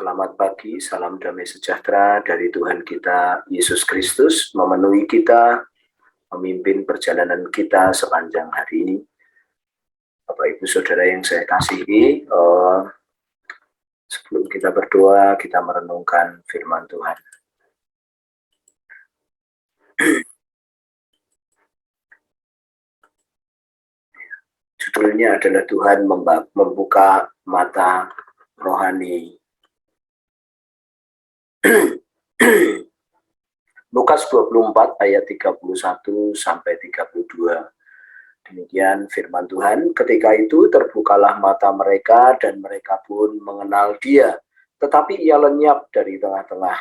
Selamat pagi, salam damai sejahtera dari Tuhan kita Yesus Kristus memenuhi kita, memimpin perjalanan kita sepanjang hari ini. Bapak Ibu Saudara yang saya kasihi, sebelum kita berdoa, kita merenungkan firman Tuhan. Judulnya adalah Tuhan membuka mata rohani. Lukas 24 ayat 31 sampai 32. Demikian firman Tuhan, ketika itu terbukalah mata mereka dan mereka pun mengenal Dia, tetapi Ia lenyap dari tengah-tengah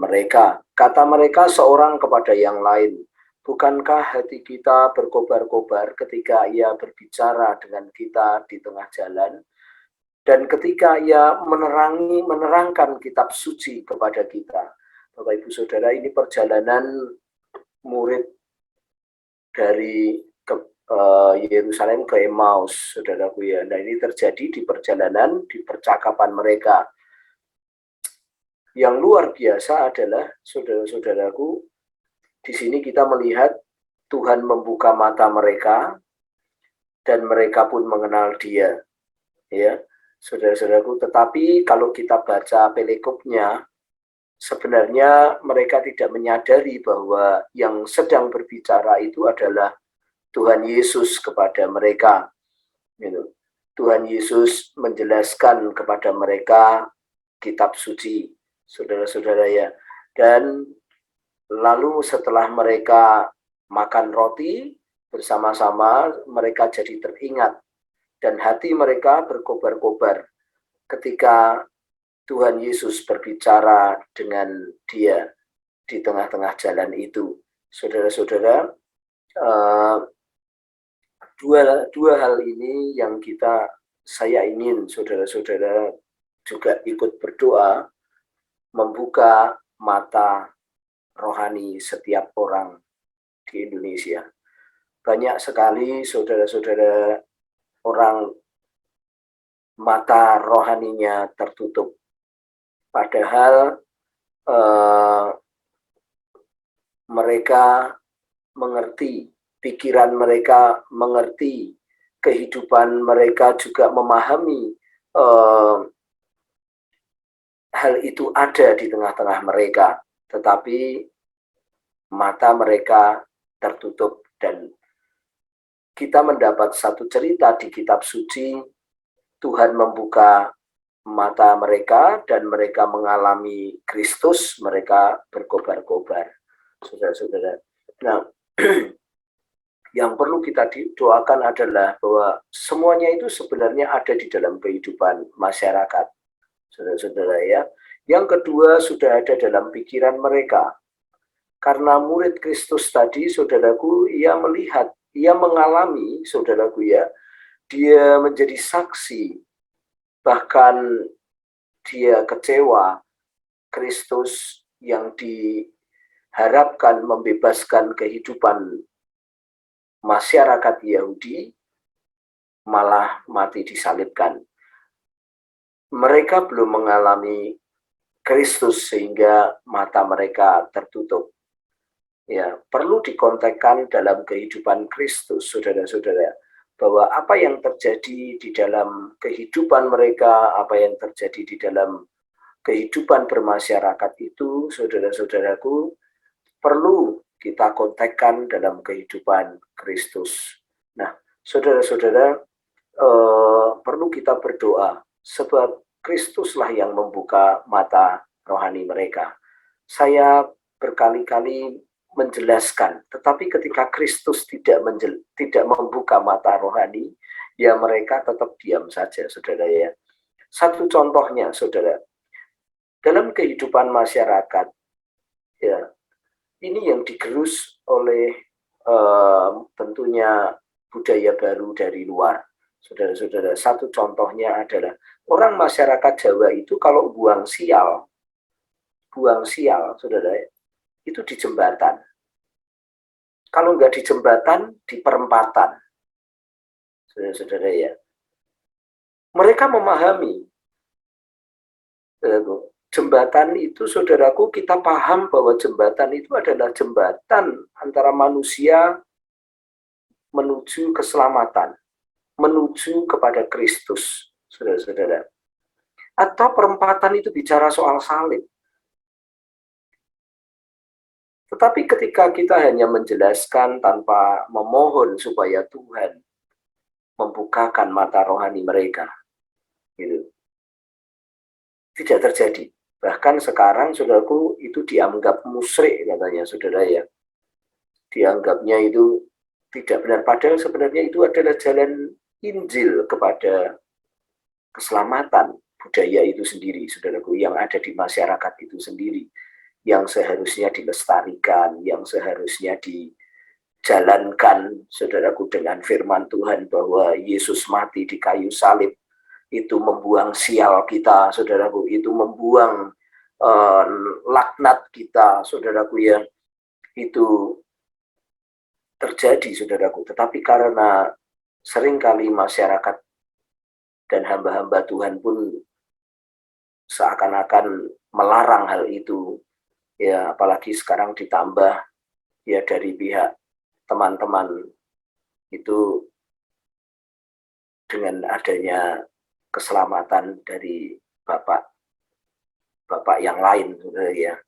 mereka. Kata mereka seorang kepada yang lain, bukankah hati kita berkobar-kobar ketika Ia berbicara dengan kita di tengah jalan? Dan ketika Ia menerangkan kitab suci kepada kita. Bapak Ibu Saudara, ini perjalanan murid dari Yerusalem ke Emmaus, saudaraku ya. Nah, ini terjadi di perjalanan, di percakapan mereka. Yang luar biasa adalah, saudara-saudaraku, di sini kita melihat Tuhan membuka mata mereka dan mereka pun mengenal Dia. Ya, saudara-saudaraku, tetapi kalau kita baca perikopnya, sebenarnya mereka tidak menyadari bahwa yang sedang berbicara itu adalah Tuhan Yesus kepada mereka. Tuhan Yesus menjelaskan kepada mereka kitab suci, saudara-saudara ya. Dan lalu setelah mereka makan roti bersama-sama, mereka jadi teringat. Dan hati mereka berkobar-kobar ketika Tuhan Yesus berbicara dengan dia di tengah-tengah jalan itu. Saudara-saudara, dua hal ini yang saya ingin saudara-saudara juga ikut berdoa, membuka mata rohani setiap orang di Indonesia. Banyak sekali saudara-saudara orang mata rohaninya tertutup. Padahal mereka mengerti, pikiran mereka mengerti, kehidupan mereka juga memahami hal itu ada di tengah-tengah mereka. Tetapi mata mereka tertutup dan kita mendapat satu cerita di kitab suci, Tuhan membuka mata mereka dan mereka mengalami Kristus, mereka berkobar-kobar. Saudara-saudara. Nah, yang perlu kita doakan adalah bahwa semuanya itu sebenarnya ada di dalam kehidupan masyarakat. Saudara-saudara ya. Yang kedua, sudah ada dalam pikiran mereka. Karena murid Kristus tadi, saudaraku, ia melihat, ia mengalami, saudaraku ya, dia menjadi saksi, bahkan dia kecewa. Kristus yang diharapkan membebaskan kehidupan masyarakat Yahudi malah mati disalibkan. Mereka belum mengalami Kristus sehingga mata mereka tertutup. Ya, perlu dikontekkan dalam kehidupan Kristus, saudara-saudara, bahwa apa yang terjadi di dalam kehidupan mereka, apa yang terjadi di dalam kehidupan bermasyarakat itu, saudara-saudaraku, perlu kita kontekkan dalam kehidupan Kristus. Nah, saudara-saudara, perlu kita berdoa, sebab Kristuslah yang membuka mata rohani mereka. Saya berkali-kali menjelaskan, tetapi ketika Kristus tidak membuka mata rohani, ya mereka tetap diam saja, saudara ya. Satu contohnya, saudara, dalam kehidupan masyarakat, ya, ini yang digerus oleh tentunya budaya baru dari luar, saudara-saudara. Satu contohnya adalah orang masyarakat Jawa itu kalau buang sial, saudara, itu di jembatan. Kalau nggak di jembatan, di perempatan. Saudara-saudara ya. Mereka memahami Jembatan itu, saudaraku, kita paham bahwa jembatan itu adalah jembatan antara manusia menuju keselamatan, menuju kepada Kristus, saudara-saudara. Atau perempatan itu bicara soal salib. Tetapi ketika kita hanya menjelaskan tanpa memohon supaya Tuhan membukakan mata rohani mereka, gitu, tidak terjadi. Bahkan sekarang, saudaraku, itu dianggap musyrik katanya, saudara ya. Dianggapnya itu tidak benar. Padahal sebenarnya itu adalah jalan Injil kepada keselamatan budaya itu sendiri, saudaraku, yang ada di masyarakat itu sendiri, yang seharusnya dilestarikan, yang seharusnya dijalankan, saudaraku, dengan firman Tuhan bahwa Yesus mati di kayu salib, itu membuang sial kita, saudaraku, itu membuang laknat kita, saudaraku, ya, itu terjadi, saudaraku. Tetapi karena seringkali masyarakat dan hamba-hamba Tuhan pun seakan-akan melarang hal itu, ya, apalagi sekarang ditambah ya dari pihak teman-teman itu dengan adanya keselamatan dari bapak yang lain, ya,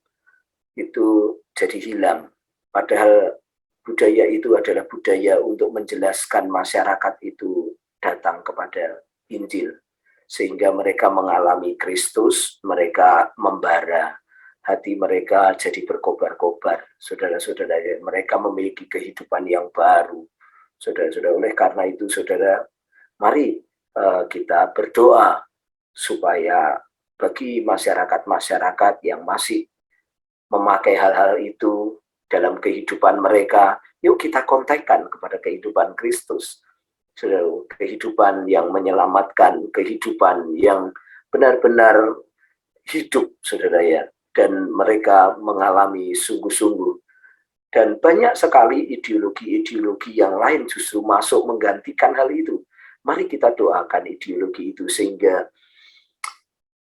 itu jadi hilang. Padahal budaya itu adalah budaya untuk menjelaskan masyarakat itu datang kepada Injil, sehingga mereka mengalami Kristus, mereka membara, hati mereka jadi berkobar-kobar, saudara-saudara, mereka memiliki kehidupan yang baru, saudara-saudara. Oleh karena itu, saudara, mari kita berdoa supaya bagi masyarakat-masyarakat yang masih memakai hal-hal itu dalam kehidupan mereka, yuk kita kontekkan kepada kehidupan Kristus, kehidupan yang menyelamatkan, kehidupan yang benar-benar hidup, saudara ya, dan mereka mengalami sungguh-sungguh. Dan banyak sekali ideologi-ideologi yang lain justru masuk menggantikan hal itu. Mari kita doakan ideologi itu sehingga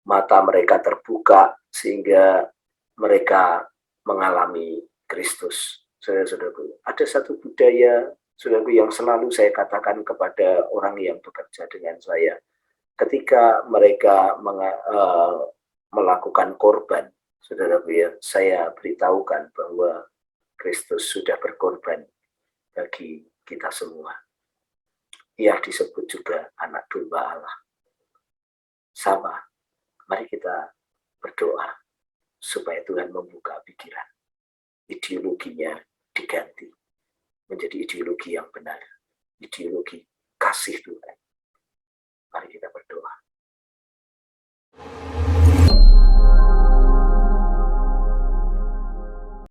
mata mereka terbuka, sehingga mereka mengalami Kristus. Saudara-saudaraku, ada satu budaya, saudaraku, yang selalu saya katakan kepada orang yang bekerja dengan saya. Ketika mereka melakukan korban, saudaraku ya, saya beritahukan bahwa Kristus sudah berkorban bagi kita semua. Ia disebut juga anak domba Allah. Sama, mari kita berdoa supaya Tuhan membuka pikiran. Ideologinya diganti menjadi ideologi yang benar, ideologi kasih Tuhan. Mari kita berdoa.